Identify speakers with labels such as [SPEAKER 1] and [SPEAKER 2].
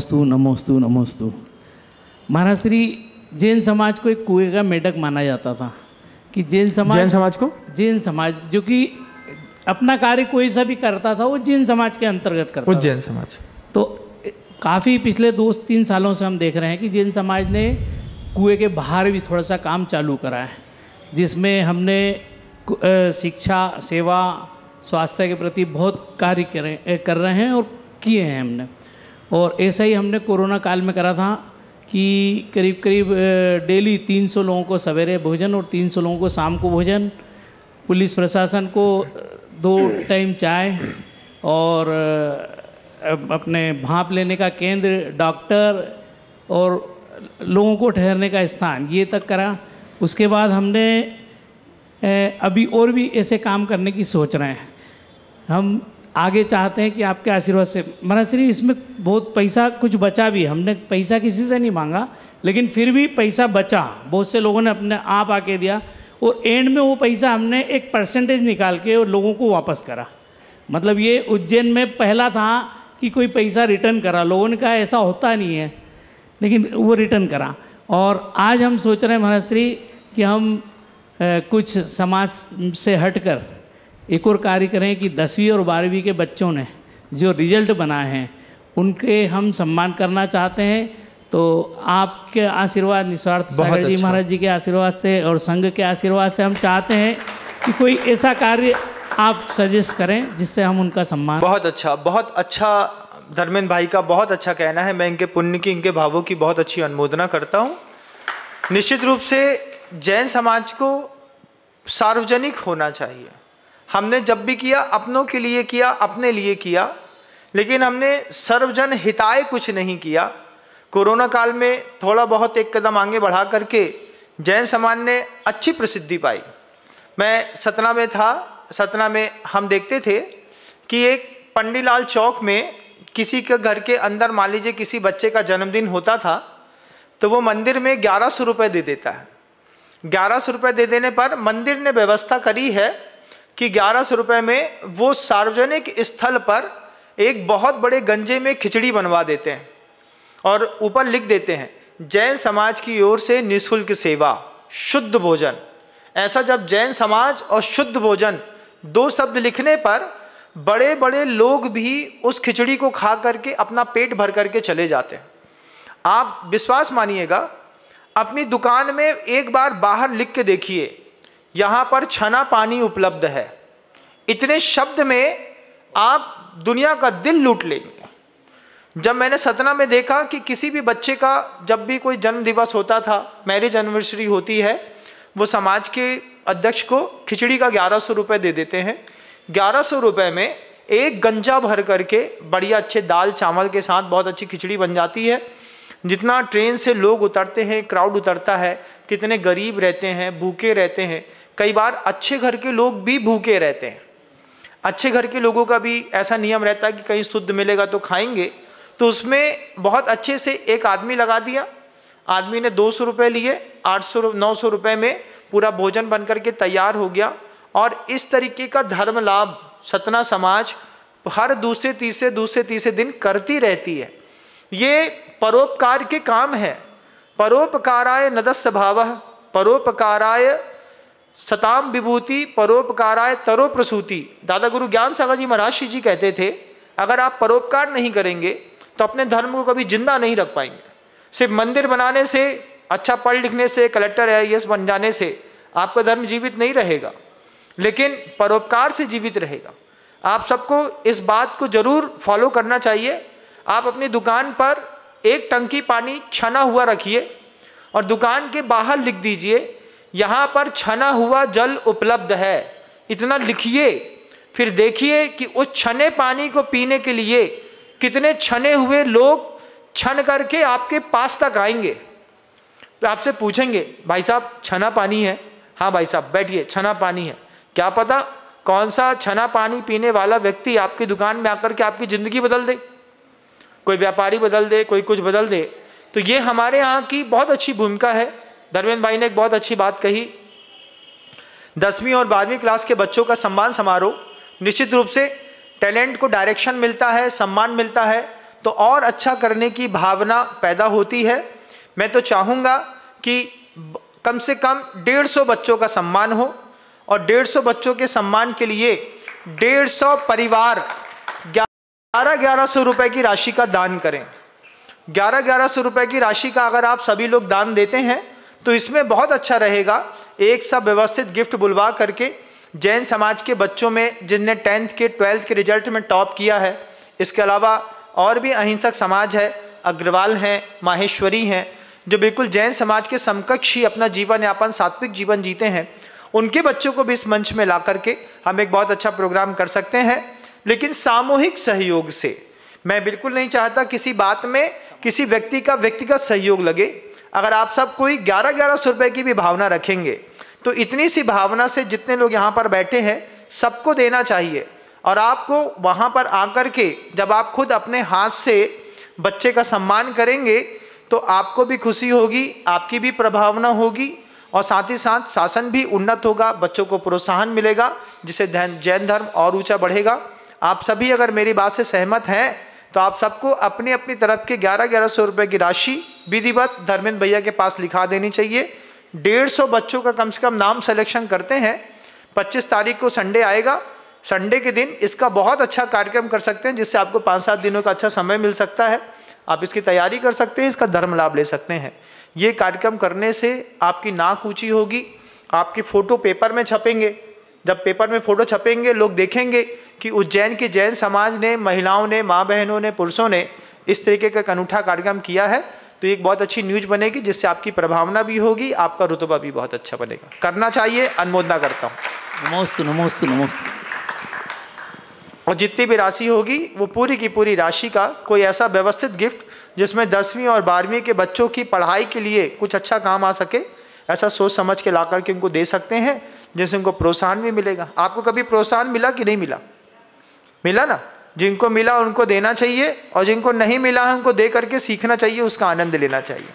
[SPEAKER 1] नमोस्तु नमोस्तु नमोस्तु। महाराज श्री, जैन समाज को एक कुएं का मेढक माना जाता था कि जैन समाज जो कि अपना कार्य कोई सा भी करता था वो जैन समाज के अंतर्गत करता था।
[SPEAKER 2] जैन समाज
[SPEAKER 1] तो काफ़ी पिछले 2-3 सालों से हम देख रहे हैं कि जैन समाज ने कुएं के बाहर भी थोड़ा सा काम चालू करा है, जिसमें हमने शिक्षा, सेवा, स्वास्थ्य के प्रति बहुत कार्य कर रहे हैं और किए हैं हमने। और ऐसा ही हमने कोरोना काल में करा था कि करीब करीब डेली 300 लोगों को सवेरे भोजन और 300 लोगों को शाम को भोजन, पुलिस प्रशासन को 2 टाइम चाय और अपने भाप लेने का केंद्र, डॉक्टर और लोगों को ठहरने का स्थान, ये तक करा। उसके बाद हमने अभी और भी ऐसे काम करने की सोच रहे हैं। हम आगे चाहते हैं कि आपके आशीर्वाद से महाराज श्री, इसमें बहुत पैसा कुछ बचा भी, हमने पैसा किसी से नहीं मांगा, लेकिन फिर भी पैसा बचा, बहुत से लोगों ने अपने आप आके दिया और एंड में वो पैसा हमने एक परसेंटेज निकाल के और लोगों को वापस करा। मतलब ये उज्जैन में पहला था कि कोई पैसा रिटर्न करा, लोगों ने कहा ऐसा होता नहीं है, लेकिन वो रिटर्न करा। और आज हम सोच रहे हैं महाराज श्री कि हम कुछ समाज से हटकर एक और कार्य करें कि 10वीं और 12वीं के बच्चों ने जो रिजल्ट बनाए हैं उनके हम सम्मान करना चाहते हैं। तो आपके आशीर्वाद, निस्वार्थ सागर जी महाराज जी के आशीर्वाद से और संघ के आशीर्वाद से हम चाहते हैं कि कोई ऐसा कार्य आप सजेस्ट करें जिससे हम उनका सम्मान।
[SPEAKER 2] बहुत अच्छा धर्मेंद्र भाई का बहुत अच्छा कहना है। मैं इनके पुण्य की, इनके भावों की बहुत अच्छी अनुमोदना करता हूँ। निश्चित रूप से जैन समाज को सार्वजनिक होना चाहिए। हमने जब भी किया अपनों के लिए किया, अपने लिए किया, लेकिन हमने सर्वजन हिताय कुछ नहीं किया। कोरोना काल में थोड़ा बहुत एक कदम आगे बढ़ा करके जैन समाज ने अच्छी प्रसिद्धि पाई। मैं सतना में था, सतना में हम देखते थे कि एक पंडीलाल चौक में किसी के घर के अंदर मान लीजिए किसी बच्चे का जन्मदिन होता था तो वो मंदिर में 1100 रुपये दे देता है। 1100 रुपये दे देने पर मंदिर ने व्यवस्था करी है कि 1100 रुपये में वो सार्वजनिक स्थल पर एक बहुत बड़े गंजे में खिचड़ी बनवा देते हैं और ऊपर लिख देते हैं जैन समाज की ओर से निःशुल्क सेवा, शुद्ध भोजन। ऐसा जब जैन समाज और शुद्ध भोजन 2 शब्द लिखने पर बड़े बड़े लोग भी उस खिचड़ी को खा करके अपना पेट भर करके चले जाते हैं। आप विश्वास मानिएगा, अपनी दुकान में एक बार बाहर लिख के देखिए, यहाँ पर छना पानी उपलब्ध है। इतने शब्द में आप दुनिया का दिल लूट लेंगे। जब मैंने सतना में देखा कि किसी भी बच्चे का जब भी कोई जन्म दिवस होता था, मैरिज एनिवर्सरी होती है, वो समाज के अध्यक्ष को खिचड़ी का 1100 रुपये दे देते हैं। 1100 रुपये में एक गंजा भर करके बढ़िया अच्छे दाल चावल के साथ बहुत अच्छी खिचड़ी बन जाती है। जितना ट्रेन से लोग उतरते हैं, क्राउड उतरता है, कितने गरीब रहते हैं, भूखे रहते हैं। कई बार अच्छे घर के लोग भी भूखे रहते हैं। अच्छे घर के लोगों का भी ऐसा नियम रहता है कि कहीं शुद्ध मिलेगा तो खाएंगे, तो उसमें बहुत अच्छे से एक आदमी लगा दिया। आदमी ने 200 रुपये लिए, 800-900 रुपये में पूरा भोजन बन करके तैयार हो गया। और इस तरीके का धर्म लाभ सतना समाज हर दूसरे तीसरे दिन करती रहती है। ये परोपकार के काम है। परोपकाराय नदस्य भावः, परोपकाराय सताम विभूति, परोपकाराय तरो प्रसूति। दादा गुरु ज्ञान सागर जी महाराज जी कहते थे, अगर आप परोपकार नहीं करेंगे तो अपने धर्म को कभी जिंदा नहीं रख पाएंगे। सिर्फ मंदिर बनाने से, अच्छा पढ़ लिखने से, कलेक्टर IAS बन जाने से आपका धर्म जीवित नहीं रहेगा, लेकिन परोपकार से जीवित रहेगा। आप सबको इस बात को जरूर फॉलो करना चाहिए। आप अपनी दुकान पर एक टंकी पानी छना हुआ रखिए और दुकान के बाहर लिख दीजिए यहाँ पर छना हुआ जल उपलब्ध है, इतना लिखिए। फिर देखिए कि उस छने पानी को पीने के लिए कितने छने हुए लोग छन करके आपके पास तक आएंगे। तो आपसे पूछेंगे, भाई साहब छना पानी है? हाँ भाई साहब बैठिए, छना पानी है। क्या पता कौन सा छना पानी पीने वाला व्यक्ति आपकी दुकान में आकर के आपकी ज़िंदगी बदल दे। कोई व्यापारी बदल दे, कोई कुछ बदल दे। तो ये हमारे यहाँ की बहुत अच्छी भूमिका है। धर्मेंद्र भाई ने एक बहुत अच्छी बात कही, 10वीं और 12वीं क्लास के बच्चों का सम्मान समारोह। निश्चित रूप से टैलेंट को डायरेक्शन मिलता है, सम्मान मिलता है, तो और अच्छा करने की भावना पैदा होती है। मैं तो चाहूँगा कि कम से कम 150 बच्चों का सम्मान हो, और 150 बच्चों के सम्मान के लिए 150 परिवार 1100 रुपए की राशि का दान करें। 1100 रुपए की राशि का अगर आप सभी लोग दान देते हैं तो इसमें बहुत अच्छा रहेगा। एक सब व्यवस्थित गिफ्ट बुलवा करके जैन समाज के बच्चों में जिनने 10th के 12th के रिजल्ट में टॉप किया है, इसके अलावा और भी अहिंसक समाज है, अग्रवाल हैं, माहेश्वरी हैं, जो बिल्कुल जैन समाज के समकक्ष ही अपना जीवन यापन सात्विक जीवन जीते हैं, उनके बच्चों को भी इस मंच में ला करके हम एक बहुत अच्छा प्रोग्राम कर सकते हैं, लेकिन सामूहिक सहयोग से। मैं बिल्कुल नहीं चाहता किसी बात में किसी व्यक्ति का व्यक्तिगत सहयोग लगे। अगर आप सब कोई 1100 रुपये की भी भावना रखेंगे तो इतनी सी भावना से जितने लोग यहाँ पर बैठे हैं सबको देना चाहिए। और आपको वहाँ पर आकर के जब आप खुद अपने हाथ से बच्चे का सम्मान करेंगे तो आपको भी खुशी होगी, आपकी भी प्रभावना होगी, और साथ ही साथ शासन भी उन्नत होगा, बच्चों को प्रोत्साहन मिलेगा, जिससे जैन धर्म और ऊंचा बढ़ेगा। आप सभी अगर मेरी बात से सहमत हैं तो आप सबको अपनी अपनी तरफ के 1100 रुपये की राशि विधिवत धर्मेंद्र भैया के पास लिखा देनी चाहिए। 150 बच्चों का कम से कम नाम सिलेक्शन करते हैं। 25 तारीख को संडे आएगा, संडे के दिन इसका बहुत अच्छा कार्यक्रम कर सकते हैं, जिससे आपको 5-7 दिनों का अच्छा समय मिल सकता है। आप इसकी तैयारी कर सकते हैं, इसका धर्म लाभ ले सकते हैं। ये कार्यक्रम करने से आपकी नाक ऊंची होगी, आपकी फ़ोटो पेपर में छपेंगे। जब पेपर में फ़ोटो छपेंगे लोग देखेंगे कि उज्जैन के जैन समाज ने, महिलाओं ने, माँ बहनों ने, पुरुषों ने इस तरीके का अनूठा कार्यक्रम किया है, तो एक बहुत अच्छी न्यूज़ बनेगी, जिससे आपकी प्रभावना भी होगी, आपका रुतबा भी बहुत अच्छा बनेगा। करना चाहिए, अनुमोदना करता हूँ।
[SPEAKER 1] नमोस्तु नमोस्तु नमोस्तु।
[SPEAKER 2] और जितनी भी राशि होगी वो पूरी की पूरी राशि का कोई ऐसा व्यवस्थित गिफ्ट जिसमें 10वीं और 12वीं के बच्चों की पढ़ाई के लिए कुछ अच्छा काम आ सके, ऐसा सोच समझ के ला करके उनको दे सकते हैं, जिससे उनको प्रोत्साहन भी मिलेगा। आपको कभी प्रोत्साहन मिला कि नहीं मिला? मिला ना? जिनको मिला उनको देना चाहिए, और जिनको नहीं मिला है उनको दे करके सीखना चाहिए, उसका आनंद लेना चाहिए।